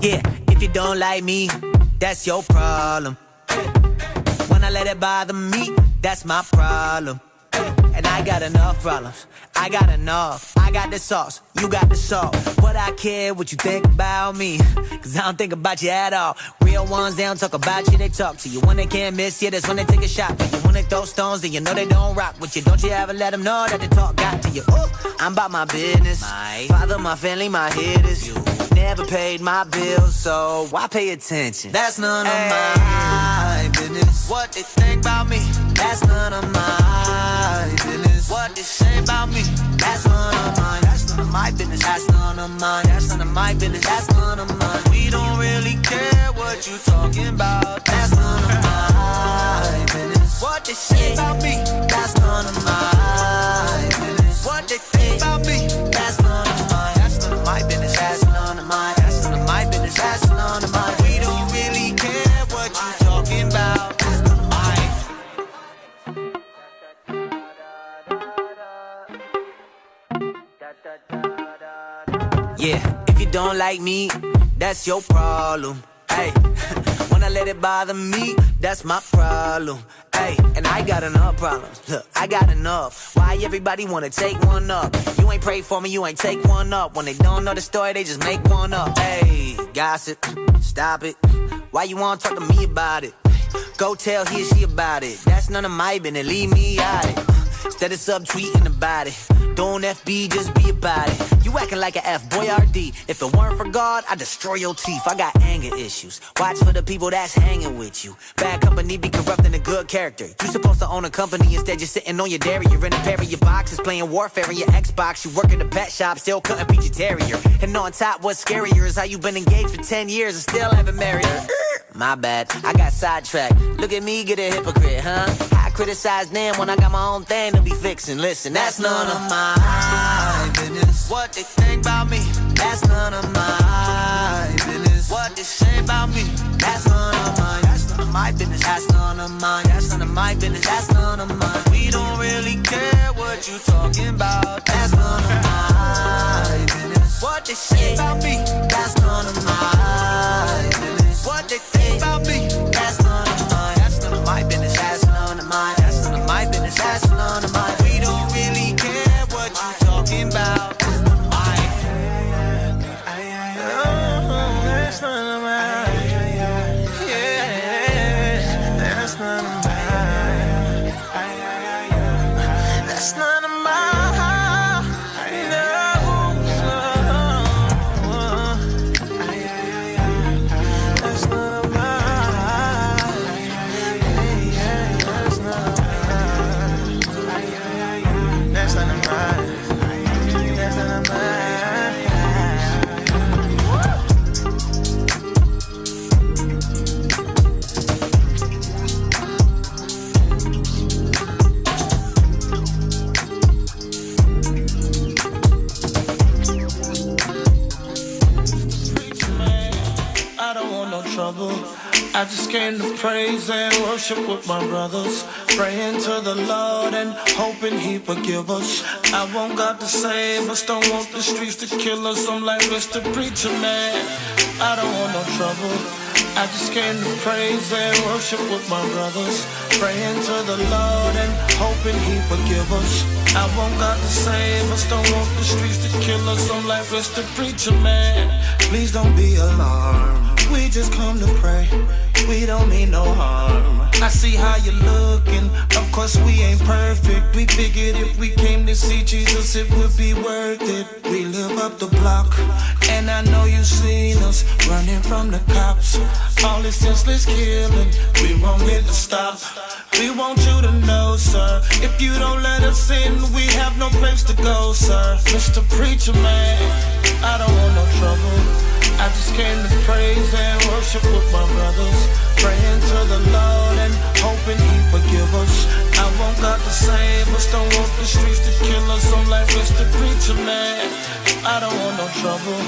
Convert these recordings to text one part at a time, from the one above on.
Yeah, if you don't like me, that's your problem. When I let it bother me, that's my problem. And I got enough problems, I got enough. I got the sauce, you got the salt. But I care what you think about me, cause I don't think about you at all. Real ones, they don't talk about you, they talk to you. When they can't miss you, that's when they take a shot for you. When they throw stones, then you know they don't rock with you. Don't you ever let them know that the talk got to you. Ooh, I'm about my business, my father, my family, my hitters. You never paid my bills, so why pay attention? That's none of my business. What they think about me, that's none of my business. What they say about me, that's none of mine. That's none of my business. That's none of mine. That's none of my business. That's none of mine. We don't really care what you talking about. That's none of my business. What they say about me, that's none of my business. What they think about me, that's none of mine. That's none of my business. That's none of mine. That's none of my business. That's none of mine. We don't really care what you talking about. That's none of mine. Yeah, if you don't like me, that's your problem. Hey, when I let it bother me, that's my problem. Hey, and I got enough problems. Look, I got enough. Why everybody wanna take one up? You ain't pray for me, you ain't take one up. When they don't know the story, they just make one up. Hey, gossip, stop it. Why you wanna talk to me about it? Go tell he or she about it. That's none of my business, leave me out it. Instead of subtweeting about it, don't FB, just be about it. You acting like a F-boy RD. If it weren't for God, I'd destroy your teeth. I got anger issues. Watch for the people that's hanging with you. Bad company be corrupting a good character. You supposed to own a company, instead you're sitting on your dairy. You're in a pair of your boxes, playing Warfare in your Xbox. You work in a pet shop, still cutting Peachy Terrier. And on top, what's scarier is how you been engaged for 10 years and still haven't married her. My bad, I got sidetracked. Look at me, get a hypocrite, huh? I criticize them when I got my own thing to be fixing. Listen, that's none of my business. What they think about me, that's none of my business. What they say about me, that's none of mine. That's none of my business. That's none of mine. That's none of my business. That's none of mine. We don't really care what you talking about. That's none of my business. What they say about me, that's none of my business. What they think about me, that's none of mine. That's none of my business. That's none of mine. That's none of my business. That's none of mine. We don't really care what you talking about. That's none of mine. That's none of mine. Yeah, that's none of mine. That's none of mine. I just came to praise and worship with my brothers, praying to the Lord and hoping He forgive us. I want God to save us, don't want the streets to kill us. I'm like Mr. Preacher Man, I don't want no trouble. I just came to praise and worship with my brothers, praying to the Lord and hoping He forgive us. I want God to save us, don't want the streets to kill us. I'm like Mr. Preacher Man, please don't be alarmed. We just come to pray, we don't mean no harm. I see how you're looking, of course we ain't perfect. We figured if we came to see Jesus it would be worth it. We live up the block, and I know you've seen us running from the cops. All this senseless killing, we won't let it stop. We want you to know, sir, if you don't let us in, we have no place to go, sir. Mr. Preacher Man, I don't want no trouble. I just came to praise and worship with my brothers, praying to the Lord and hoping He forgive us. I want God to save us, don't want the streets to kill us. I'm like Mr. Preacher Man, I don't want no trouble.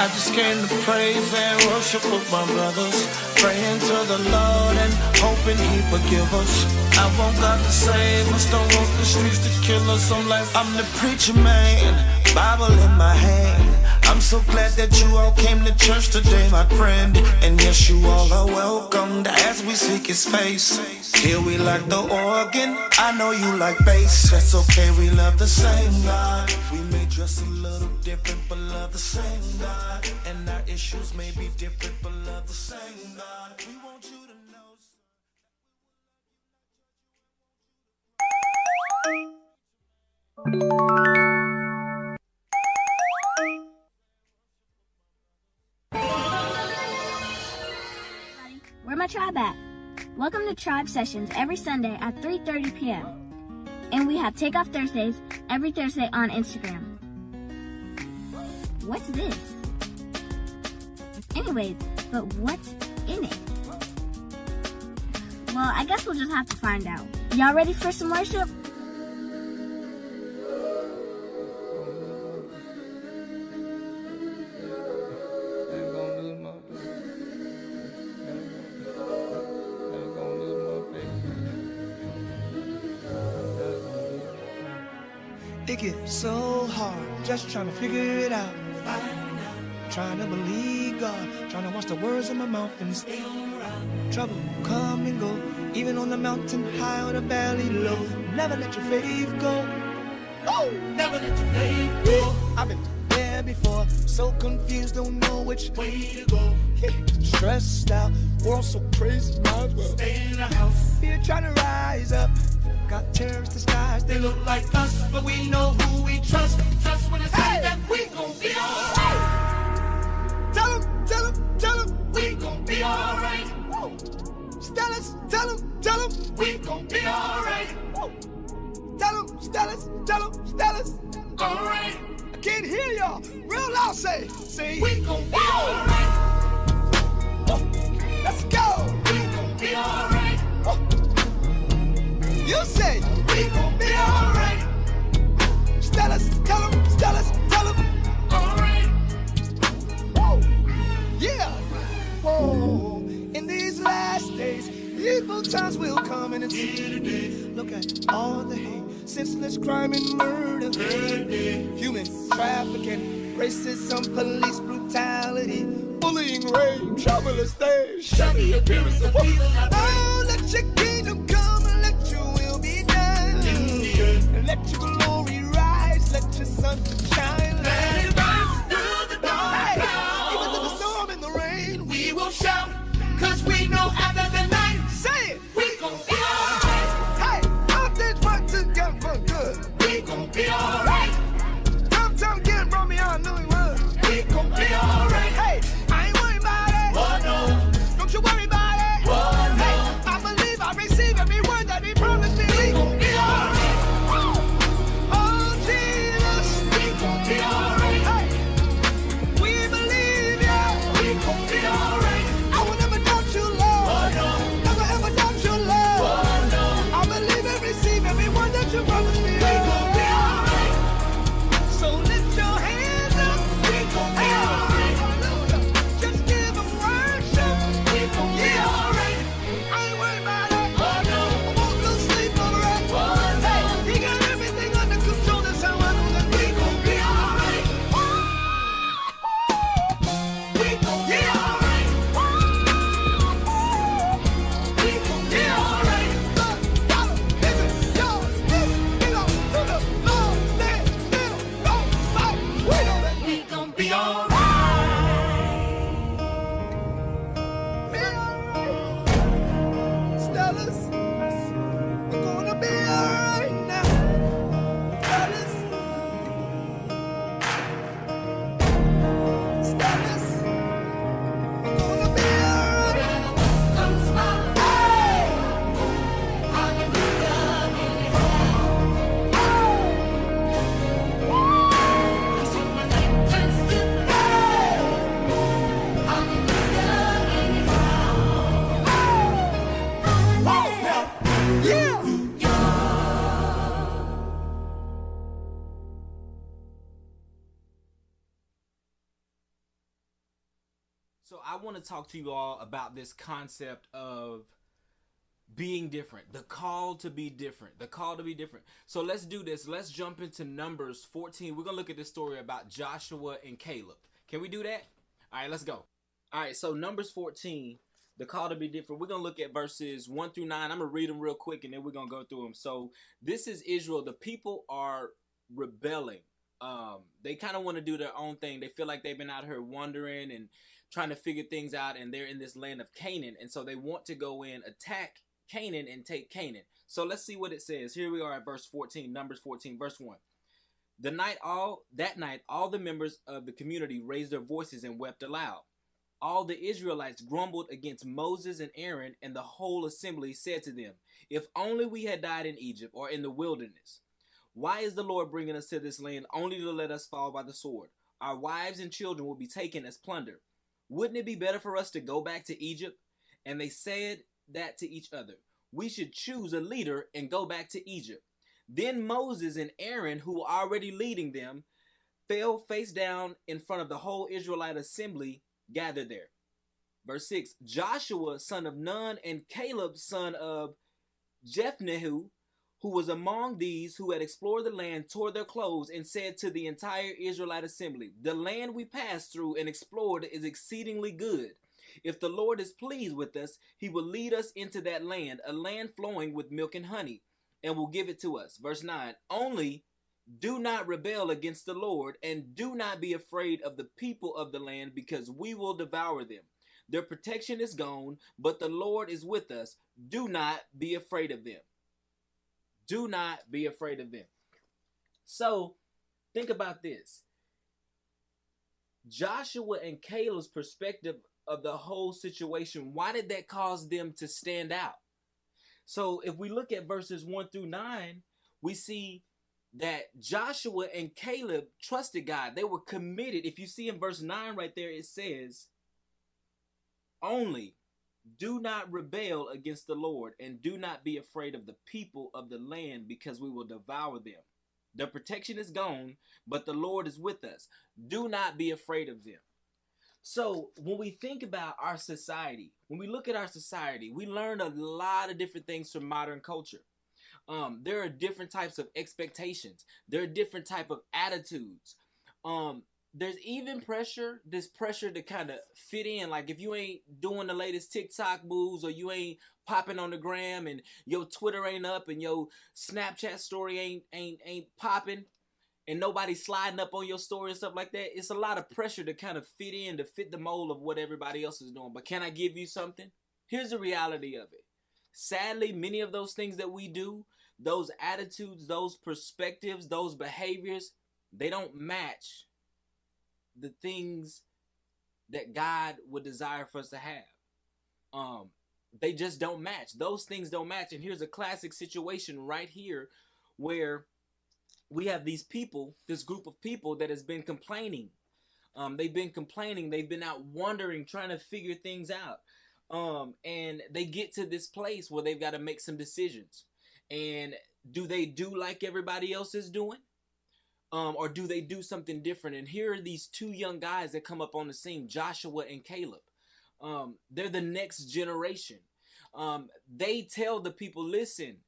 I just came to praise and worship with my brothers, praying to the Lord and hoping He forgive us. I want God to save us, don't want the streets to kill us. I'm like, I'm the Preacher Man. Bible in my hand. I'm so glad that you all came to church today, my friend. And yes, you all are welcomed as we seek his face. Here we like the organ, I know you like bass. That's okay, we love the same God. We may dress a little different, but love the same God. And our issues may be different, but love the same God. We want you to know. Where my tribe at? Welcome to Tribe Sessions every Sunday at 3:30 p.m. And we have Takeoff Thursdays every Thursday on Instagram. What's this? Anyways, but what's in it? Well, I guess we'll just have to find out. Y'all ready for some worship? It gets so hard, just trying to figure it out. Trying to believe God, trying to watch the words in my mouth and stay around. Trouble come and go, even on the mountain high or the valley low. Never let your faith go. Oh, never let your faith go. I've been there before, so confused, don't know which way to go. Stressed out, world so crazy, might as well stay in the house. Fear trying to rise up. Got terrorists disguised, they look like us, but we know who we trust. Trust when I say that we gon' be alright. Tell them, we gon' be alright. Tell them, we gon' be alright. Tell them, alright. I can't hear y'all, real loud say, we gon' be alright. Let's go, we gon' be alright. You say, we gon' be alright. Stellas, tell them, alright. Whoa, yeah. Whoa, in these last days, evil times will come and it's here today. Look at all the hate, senseless crime and murder. Human trafficking, racism, police brutality, bullying, rape, troublous days, shiny appearance of evil. Oh, let your kingdom come and let your will be done. And let your glory rise, let your sun shine. Let it rise through the dark. Hey, even through the storm and the rain, we will shout, cause we know after the night, say it, we gon' be alright. Hey, all things work together for good. We gon' be alright. Time getting brought me on, knew he would. We gon' be alright. Hey, I ain't worried about it. Oh no, don't you worry about it. Oh no, hey, I believe I receive every word that he promised me. We gon' be alright. Oh Jesus, we gon' be alright. Hey, we believe ya. We gon' be alright. I will never doubt you, Lord. Oh no, never ever doubt you, Lord. Oh no, I believe and receive every word that you promised me. We gon' be alright. So lift your hands up. We gon' be alright. Hallelujah. Just give him worship. We gon' be alright. I ain't worried about it. Oh no, I won't lose sleep over it. Oh no, hey, he got everything under control. That's how I know that we gon' be alright. We gon' be alright. We gon' be alright. Look, dollar, is it yours? We gon' do the Lord, stand still, don't fight. We know that we gon' be alright. Be alright. Stellas, we're gonna be alright now. Stellas, we're gonna be alright. Hey! Yeah! So I want to talk to you all about this concept of Being different, the call to be different, the call to be different. So let's do this. Let's jump into Numbers 14. We're gonna look at this story about Joshua and Caleb. Can we do that? All right, let's go. All right, so Numbers 14, the call to be different. We're gonna look at verses 1 through 9. I'm gonna read them real quick and then we're gonna go through them. So this is Israel. The people are rebelling. They kind of want to do their own thing. They feel like they've been out here wandering and trying to figure things out, and they're in this land of Canaan, and so they want to go in, attack Canaan, and take Canaan. So let's see what it says. Here we are at verse 14, Numbers 14, verse 1. That night, all the members of the community raised their voices and wept aloud. All the Israelites grumbled against Moses and Aaron, and the whole assembly said to them, "If only we had died in Egypt or in the wilderness. Why is the Lord bringing us to this land only to let us fall by the sword? Our wives and children will be taken as plunder. Wouldn't it be better for us to go back to Egypt?" And they said that to each other. "We should choose a leader and go back to Egypt." Then Moses and Aaron, who were already leading them, fell face down in front of the whole Israelite assembly gathered there. Verse 6, Joshua, son of Nun, and Caleb, son of Jephunneh, who was among these who had explored the land, tore their clothes and said to the entire Israelite assembly, "The land we passed through and explored is exceedingly good. If the Lord is pleased with us, he will lead us into that land, a land flowing with milk and honey, and will give it to us." Verse 9, "Only do not rebel against the Lord, and do not be afraid of the people of the land, because we will devour them. Their protection is gone, but the Lord is with us. Do not be afraid of them." Do not be afraid of them. So, think about this. Joshua and Caleb's perspective of the whole situation, why did that cause them to stand out? So, if we look at verses 1 through 9, we see that Joshua and Caleb trusted God. They were committed. If you see in verse 9 right there, it says, "Only do not rebel against the Lord, and do not be afraid of the people of the land, because we will devour them. Their protection is gone, but the Lord is with us. Do not be afraid of them." So when we think about our society, when we look at our society, we learn a lot of different things from modern culture. There are different types of expectations. There are different type of attitudes. There's even this pressure to kind of fit in. Like if you ain't doing the latest TikTok moves, or you ain't popping on the gram, and your Twitter ain't up, and your Snapchat story ain't popping, and nobody's sliding up on your story and stuff like that, it's a lot of pressure to kind of fit in, to fit the mold of what everybody else is doing. But can I give you something? Here's the reality of it. Sadly, many of those things that we do, those attitudes, those perspectives, those behaviors, they don't match the things that God would desire for us to have. They just don't match. Those things don't match. And here's a classic situation right here where we have these people, this group of people that has been complaining. They've been complaining. They've been out wandering, trying to figure things out. And they get to this place where they've got to make some decisions. And do they do like everybody else is doing? Or do they do something different? And here are these two young guys that come up on the scene, Joshua and Caleb. They're the next generation. They tell the people, "Listen,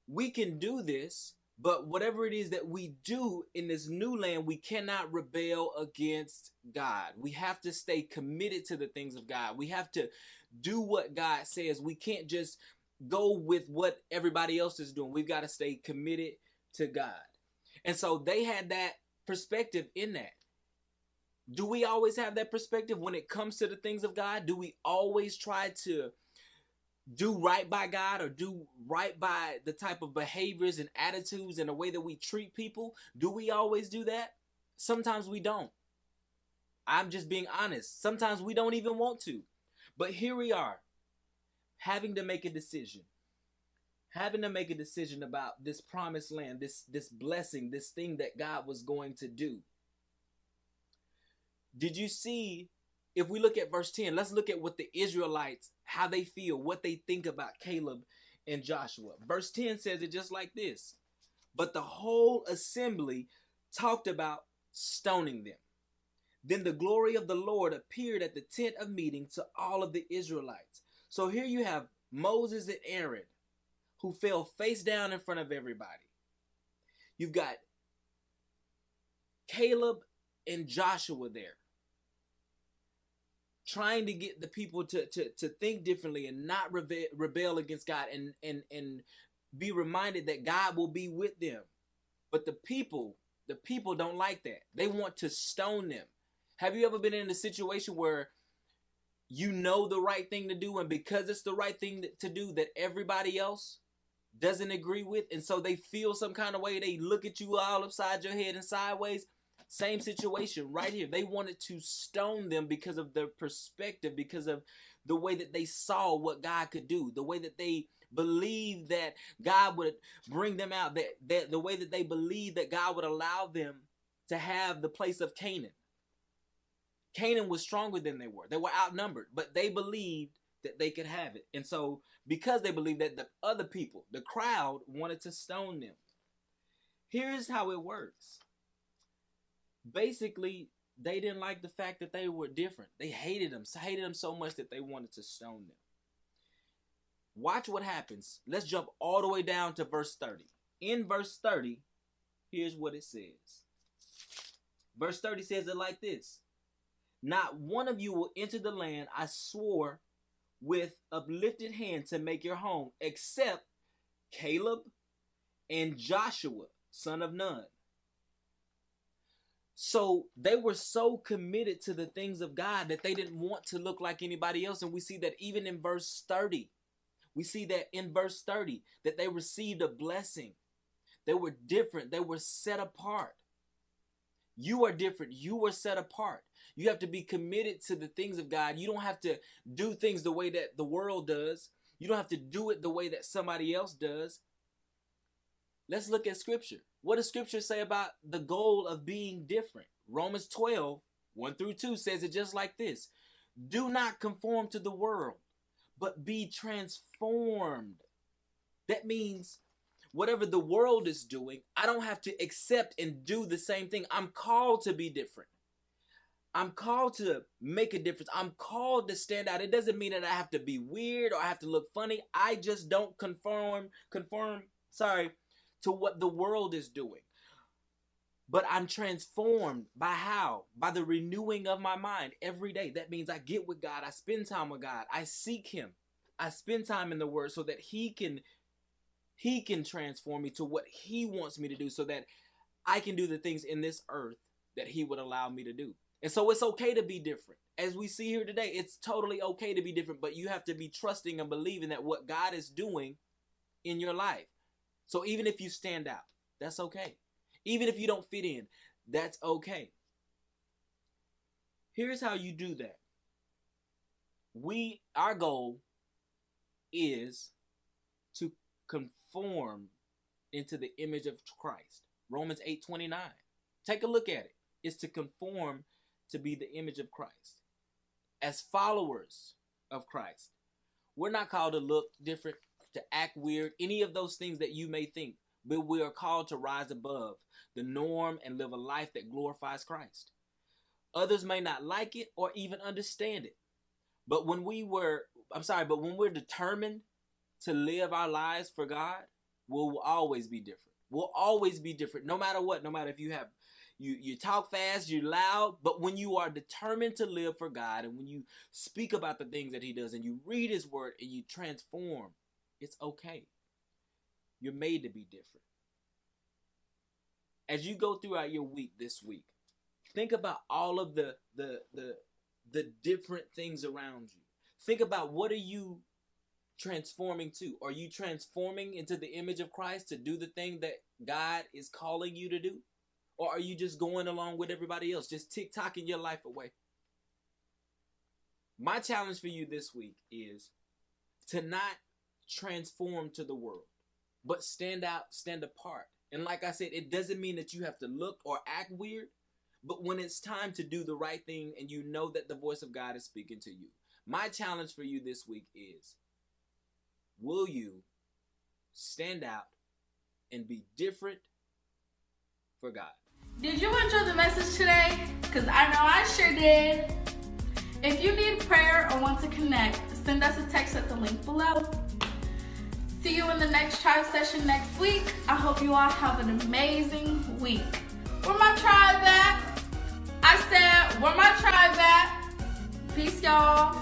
we can do this, but whatever it is that we do in this new land, we cannot rebel against God. We have to stay committed to the things of God. We have to do what God says. We can't just go with what everybody else is doing. We've got to stay committed to God." And so they had that perspective in that. Do we always have that perspective when it comes to the things of God? Do we always try to do right by God, or do right by the type of behaviors and attitudes and the way that we treat people? Do we always do that? Sometimes we don't. I'm just being honest. Sometimes we don't even want to. But here we are, having to make a decision. Having to make a decision about this promised land, this blessing, this thing that God was going to do. Did you see, if we look at verse 10, let's look at what the Israelites, how they feel, what they think about Caleb and Joshua. Verse 10 says it just like this: "But the whole assembly talked about stoning them. Then the glory of the Lord appeared at the tent of meeting to all of the Israelites." So here you have Moses and Aaron, who fell face down in front of everybody. You've got Caleb and Joshua there, trying to get the people to think differently and not rebel against God and be reminded that God will be with them. But the people don't like that. They want to stone them. Have you ever been in a situation where you know the right thing to do, and because it's the right thing to do that everybody else doesn't agree with, and so they feel some kind of way, they look at you all upside your head and sideways? Same situation right here. They wanted to stone them because of their perspective, because of the way that they saw what God could do, the way that they believed that God would bring them out, that the way that they believed that God would allow them to have the place of Canaan. Canaan was stronger than they were. They were outnumbered, but they believed that they could have it. And so because they believed that, the other people, the crowd, wanted to stone them. Here's how it works. Basically, they didn't like the fact that they were different. They hated them so much that they wanted to stone them. Watch what happens. Let's jump all the way down to verse 30. In verse 30, here's what it says. Verse 30 says it like this. Not one of you will enter the land I swore with uplifted hand to make your home, except Caleb and Joshua, son of Nun. So they were so committed to the things of God that they didn't want to look like anybody else. And we see that even in verse 30. We see that in verse 30 that they received a blessing. They were different. They were set apart. You are different. You were set apart. You have to be committed to the things of God. You don't have to do things the way that the world does. You don't have to do it the way that somebody else does. Let's look at Scripture. What does Scripture say about the goal of being different? Romans 12, 1-2 says it just like this. Do not conform to the world, but be transformed. That means whatever the world is doing, I don't have to accept and do the same thing. I'm called to be different. I'm called to make a difference. I'm called to stand out. It doesn't mean that I have to be weird or I have to look funny. I just don't conform to what the world is doing. But I'm transformed by how? By the renewing of my mind every day. That means I get with God. I spend time with God. I seek Him. I spend time in the Word so that He can transform me to what He wants me to do, so that I can do the things in this earth that He would allow me to do. And so it's okay to be different. As we see here today, it's totally okay to be different, but you have to be trusting and believing that what God is doing in your life. So even if you stand out, that's okay. Even if you don't fit in, that's okay. Here's how you do that. Our goal is to conform into the image of Christ. Romans 8:29. Take a look at it. It's to conform to be the image of Christ. As followers of Christ, we're not called to look different, to act weird, any of those things that you may think, but we are called to rise above the norm and live a life that glorifies Christ. Others may not like it or even understand it, but when we're determined to live our lives for God, we'll always be different. We'll always be different, no matter what. No matter if you talk fast, you're loud, but when you are determined to live for God, and when you speak about the things that He does, and you read His Word, and you transform, it's okay. You're made to be different. As you go throughout your week this week, think about all of the different things around you. Think about, what are you transforming to? Are you transforming into the image of Christ to do the thing that God is calling you to do? Or are you just going along with everybody else, just tick-tocking your life away? My challenge for you this week is to not transform to the world, but stand out, stand apart. And like I said, it doesn't mean that you have to look or act weird, but when it's time to do the right thing and you know that the voice of God is speaking to you, my challenge for you this week is, will you stand out and be different for God? Did you enjoy the message today? Because I know I sure did. If you need prayer or want to connect, send us a text at the link below. See you in the next tribe session next week. I hope you all have an amazing week. Where my tribe at? I said, where my tribe at? Peace, y'all.